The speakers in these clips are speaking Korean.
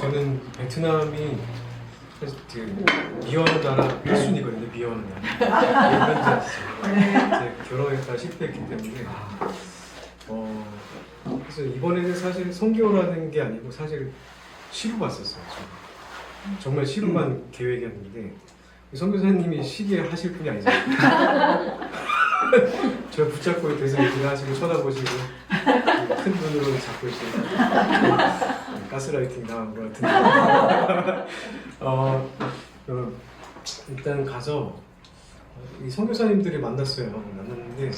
저는 베트남이 사실 그 미워하는 나라 1순위거든요. 미워하는 나라. 네. 결혼했다 실패했기 때문에 그래서 이번에는 사실 선교라는 게 아니고 사실 시로 갔었어요. 정말 시로만 계획이었는데 선교사님이 시기에 하실 분이 아니잖아요. 저 붙잡고 계속 얘기를 하시고 쳐다보시고 큰 눈으로 잡고 있으니까 가스라이팅 당한 것 같은데 일단 가서 이 선교사님들을 만났어요. 만났는데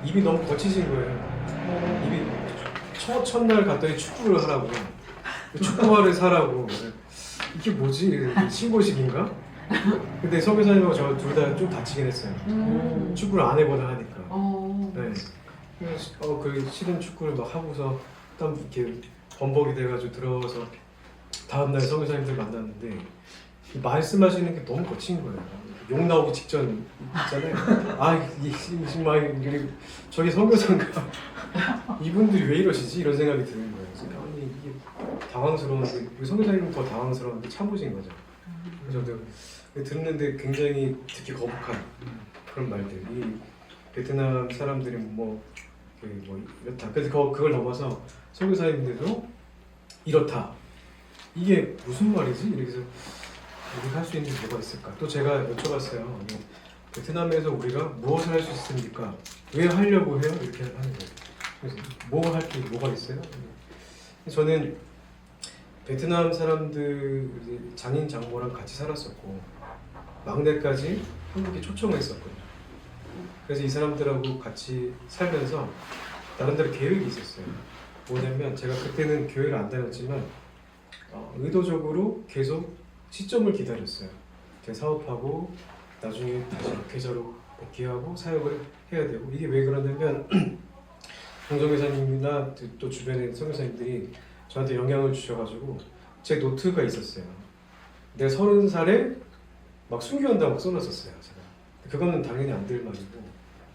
입이 너무 거치신 거예요. 입이 첫날 갔더니 축구를 하라고 축구화를 사라고 이게 뭐지? 신고식인가? 근데 선교사님하고 저 둘 다 좀 다치긴 했어요. 축구를 안 해보나 하니까. 네. 그 싫은 축구를 막 하고서 땀 이렇게 범벅이 돼가지고 들어서 다음날 선교사님들 만났는데 말씀하시는 게 너무 거친 거예요. 욕 나오기 직전 있잖아요. 저기 선교사인가? 이분들이 왜 이러시지? 이런 생각이 드는 거예요. 아니 이게 당황스러운데 우리 선교사님은 더 당황스러운데 참으신 거죠. 그래서 저도 듣는데 굉장히 듣기 거북한 그런 말들. 이 베트남 사람들이 뭐 이렇다. 그래서 그걸 넘어서 선교사님들도 이렇다. 이게 무슨 말이지? 이렇게 해서 우리가 할 수 있는 게 뭐가 있을까? 또 제가 여쭤봤어요. 베트남에서 우리가 무엇을 할 수 있습니까? 왜 하려고 해요? 이렇게 하는 거예요. 그래서 뭐 할 게 뭐가 있어요? 저는 베트남 사람들 장인 장모랑 같이 살았었고 막내까지 한국에 초청을 했었거든요. 그래서 이 사람들하고 같이 살면서 나름대로 계획이 있었어요. 뭐냐면 제가 그때는 교회를 안 다녔지만 의도적으로 계속 시점을 기다렸어요. 제가 사업하고 나중에 다시 목회자로 복귀하고 사역을 해야 되고 이게 왜 그러냐면 공정회사님이나 또 주변의 선교사님들이 저한테 영향을 주셔가지고 제 노트가 있었어요. 내가 30살에 막 순교한다고 써놨었어요. 제가 그거는 당연히 안 될 말이고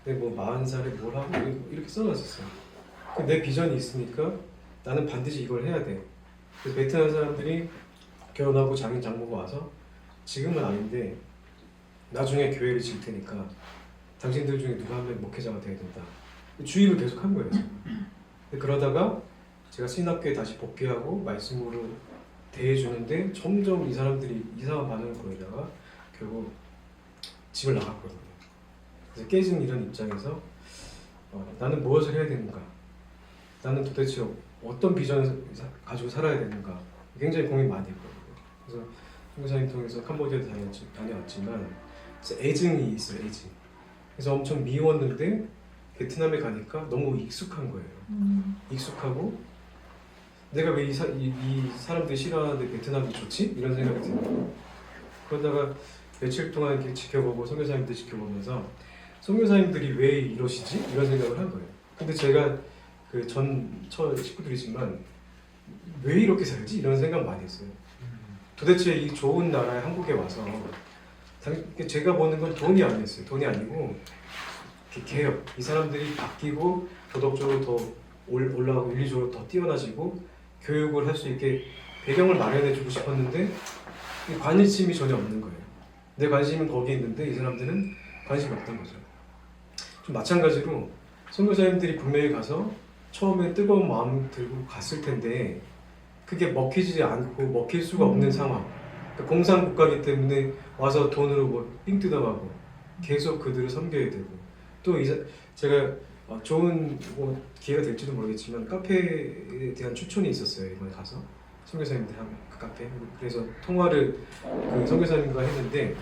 근데 뭐 40살에 뭘 하고 이렇게 써놨었어요. 내 비전이 있으니까 나는 반드시 이걸 해야 돼. 그래서 베트남 사람들이 결혼하고 장인 장모가 와서 지금은 아닌데 나중에 교회를 질 테니까 당신들 중에 누가 한 명 목회자가 돼야 된다. 주의를 계속 한 거예요. 그러다가 제가 신학교에 다시 복귀하고 말씀으로 대해주는데 점점 이 사람들이 이상한 반응을 보이다가 결국 집을 나갔거든요. 그래서 깨진 이런 입장에서 나는 무엇을 해야 되는가? 나는 도대체 어떤 비전을 가지고 살아야 되는가? 굉장히 고민 많이 했거든요. 그래서 선교사님 통해서 캄보디아도 다녀왔지만 애증이 있어요. 애증. 그래서 엄청 미웠는데 베트남에 가니까 너무 익숙한 거예요. 익숙하고 내가 왜 이 사람들이 싫어하는데 베트남이 좋지? 이런 생각이 들어요. 그러다가 며칠 동안 이렇게 지켜보고 선교사님들 지켜보면서 선교사님들이 왜 이러시지? 이런 생각을 한 거예요. 근데 제가 처 식구들이지만 왜 이렇게 살지? 이런 생각 많이 했어요. 도대체 이 좋은 나라에 한국에 와서 제가 보는 건 돈이 아니었어요. 돈이 아니고 개혁. 이 사람들이 바뀌고 도덕적으로 더 올라가고 윤리적으로 더 뛰어나지고 교육을 할 수 있게 배경을 마련해주고 싶었는데 관심이 전혀 없는 거예요. 내 관심은 거기 있는데 이 사람들은 관심이 없던 거죠. 좀 마찬가지로 선교사님들이 분명히 가서 처음에 뜨거운 마음 들고 갔을 텐데 그게 먹히지 않고 먹힐 수가 없는 상황. 그러니까 공산국가이기 때문에 와서 돈으로 뭐 삥 뜯어가고 계속 그들을 섬겨야 되고 또 제가 좋은 기회가 될지도 모르겠지만 카페에 대한 추천이 있었어요. 이번에 가서 선교사님들하고 그 카페 그래서 통화를 그 선교사님과 했는데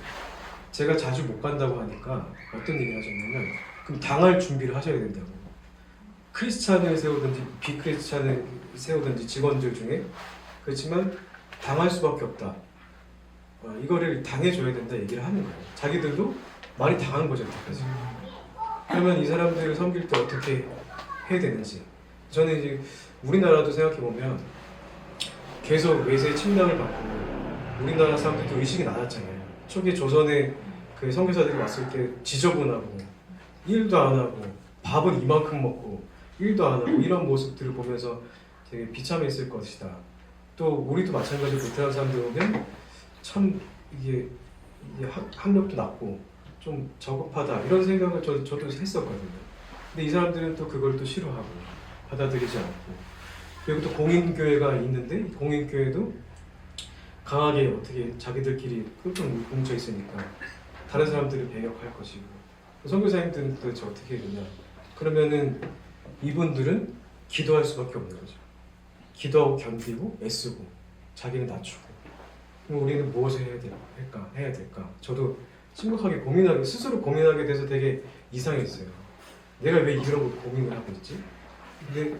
제가 자주 못 간다고 하니까 어떤 얘기를 하셨냐면 그럼 당할 준비를 하셔야 된다고. 크리스찬을 세우든지 비크리스찬을 세우든지 직원들 중에 그렇지만 당할 수밖에 없다. 이거를 당해줘야 된다 얘기를 하는 거예요. 자기들도 많이 당한 거죠. 여태까지. 그러면 이 사람들을 섬길 때 어떻게 해야 되는지 저는 이제 우리나라도 생각해보면 계속 외세의 침략을 받고 우리나라 사람들도 의식이 낮았잖아요. 초기 조선에 그 선교사들이 왔을 때 지저분하고 일도 안 하고 밥은 이만큼 먹고 일도 안 하고 이런 모습들을 보면서 되게 비참했을 것이다. 또 우리도 마찬가지로 베트남 사람들 오면 참 이게 학력도 낮고 좀 저급하다 이런 생각을 저도 했었거든요. 근데 이 사람들은 또 그걸 또 싫어하고 받아들이지 않고, 그리고 또 공인교회가 있는데 이 공인교회도 강하게 어떻게 자기들끼리 끙끙 뭉쳐 있으니까 다른 사람들을 배격할 것이고, 선교사님들은 도대체 어떻게 해야 되냐. 그러면은 이분들은 기도할 수밖에 없는 거죠. 기도하고 견디고 애쓰고 자기는 낮추고. 그럼 우리는 무엇을 해야 될까? 저도 심각하게 스스로 고민하게 돼서 되게 이상했어요. 내가 왜 이런 걸 고민을 하고 있지? 근데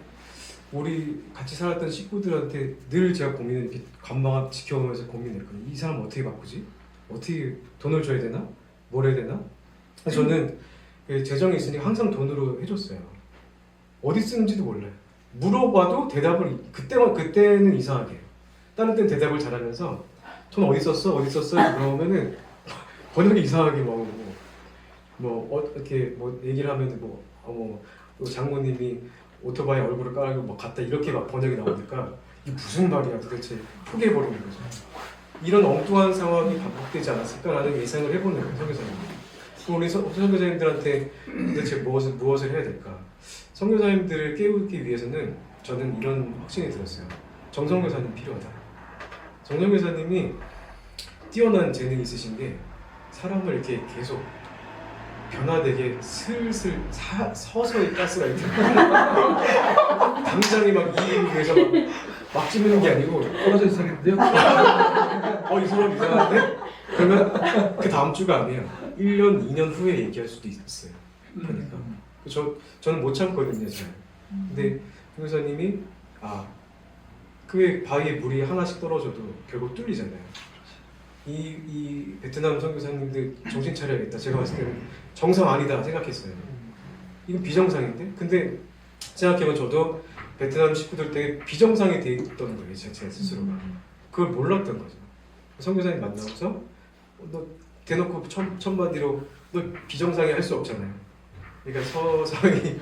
우리 같이 살았던 식구들한테 늘 제가 고민을 이렇게 관망 지켜보면서 고민했거든요. 이 사람 어떻게 바꾸지? 어떻게 돈을 줘야 되나? 뭘 해야 되나? 저는 재정이 있으니까 항상 돈으로 해줬어요. 어디 쓰는지도 몰라요. 물어봐도 대답을 그때는 이상하게 해요. 다른 때는 대답을 잘하면서 돈 어디 썼어? 그러면은 번역이 이상하게 이렇게 얘기를 하면은 장모님이 오토바이 얼굴을 깔고 갔다 이렇게 막 번역이 나오니까 이게 무슨 말이야 도대체, 포기해버리는 거죠. 이런 엉뚱한 상황이 반복되지 않았을까라는 예상을 해보는 거예요, 선교사님. 우리 선교사님들한테 도대체 무엇을 해야 될까? 선교사님들을 깨우기 위해서는 저는 이런 확신이 들었어요. 정선교사님 필요하다. 정선교사님이 뛰어난 재능이 있으신 게 사람을 이렇게 계속 변화되게 슬슬 서서히 가스라이팅 당장에 막 이익을 위해서 막 찌르는 게 아니고 떨어져 있었는데요? 이 사람 이상한데? 그러면 그 다음 주가 아니에요. 1년, 2년 후에 얘기할 수도 있어요. 그러니까 저는 못 참거든요, 잘. 근데 교사님이 그 바위에 물이 하나씩 떨어져도 결국 뚫리잖아요. 이 베트남 선교사님들 정신 차려야겠다. 제가 봤을 때는 정상 아니다 생각했어요. 이건 비정상인데? 근데 생각해보면 저도 베트남 식구들 때 비정상이 돼 있던 거예요, 제 스스로가. 그걸 몰랐던 거죠. 선교사님 만나서 너 대놓고 첫마디로 너 비정상이 할 수 없잖아요. 그러니까 서서히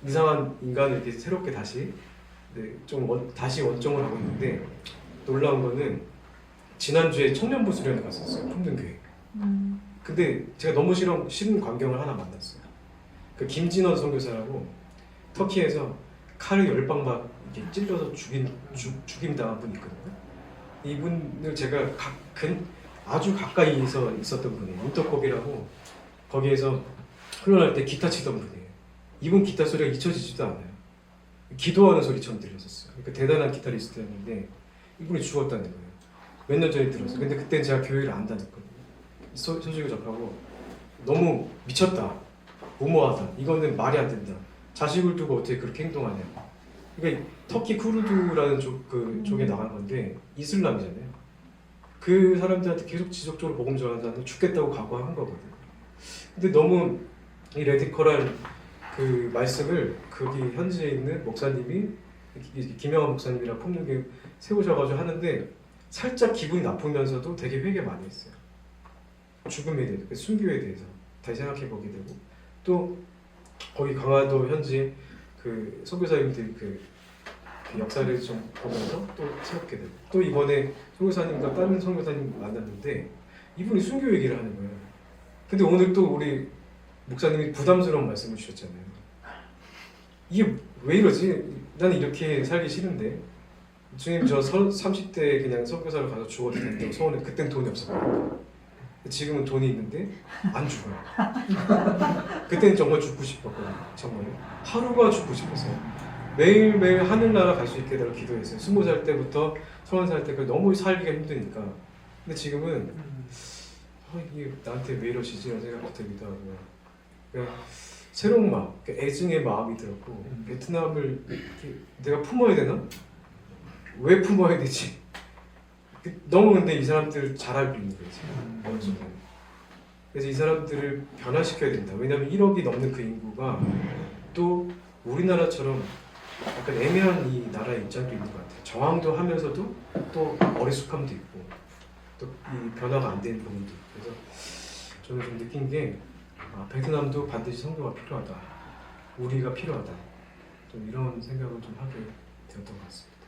이상한 인간을 이렇게 새롭게 다시 다시 원정을 하고 있는데, 놀라운 거는 지난주에 청년부 수련회 갔었어요, 풍등교회. 근데 제가 너무 싫은 광경을 하나 만났어요. 그 김진원 선교사라고 터키에서 칼을 10방 막 이렇게 찔러서 죽임당한 분이 있거든요. 이분을 제가 아주 가까이서 있었던 분이에요. 인터콥이라고 거기에서 훈련할 때 기타 치던 분이에요. 이분 기타 소리가 잊혀지지도 않아요. 기도하는 소리처럼 들렸었어요. 그러니까 대단한 기타리스트였는데 이분이 죽었다는 거예요. 몇 년 전에 들었어요. 근데 그때 제가 교회를 안 다녔거든요. 소식을 접하고 너무 미쳤다, 무모하다, 이거는 말이 안 된다, 자식을 두고 어떻게 그렇게 행동하냐. 그러니까 터키 쿠르드라는 쪽에 나간 건데 이슬람이잖아요. 그 사람들한테 계속 지속적으로 복음 전하자면 죽겠다고 각오한 거거든요. 근데 너무 이 레디컬한 그 말씀을 거기 현지에 있는 목사님이, 김영환 목사님이랑 폭력에 세우셔가지고 하는데 살짝 기분이 나쁘면서도 되게 회개 많이 했어요. 죽음에 대해서, 순교에 대해서 다시 생각해보게 되고, 또 거기 강화도 현지 그 선교사님들 그 역사를 좀 보면서 또 새롭게 되고, 또 이번에 선교사님과 다른 선교사님 만났는데 이분이 순교 얘기를 하는 거예요. 근데 오늘 또 우리 목사님이 부담스러운 말씀을 주셨잖아요. 이게 왜 이러지? 나는 이렇게 살기 싫은데, 주님 저 30대 그냥 선교사로 가서 죽어도 된다고 소원해. 그땐 돈이 없었거든요. 지금은 돈이 있는데 안 죽어요. 그때는 정말 죽고 싶었거든요. 정말 하루가 죽고 싶었어요. 매일매일 하늘나라 갈 수 있게 해달라고 기도했어요. 20살 때부터 30살 때까지 너무 살기가 힘드니까. 근데 지금은 이게 나한테 왜 이러시지? 이런 생각이 들기도 하고요. 그러니까 새로운 마음, 애증의 마음이 들었고, 베트남을 내가 품어야 되나? 왜 품어야 되지? 너무 근데 이 사람들을 잘 알고 있는 거지. 그래서 이 사람들을 변화시켜야 된다. 왜냐하면 1억이 넘는 그 인구가 또 우리나라처럼 약간 애매한 이 나라의 입장도 있는 것 같아요. 저항도 하면서도 또 어리숙함도 있고, 또 이 변화가 안 되는 부분도 있고. 그래서 저는 좀 느낀 게 베트남도 반드시 선교가 필요하다. 우리가 필요하다. 좀 이런 생각을 좀 하게 되었던 것 같습니다.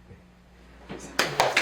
네.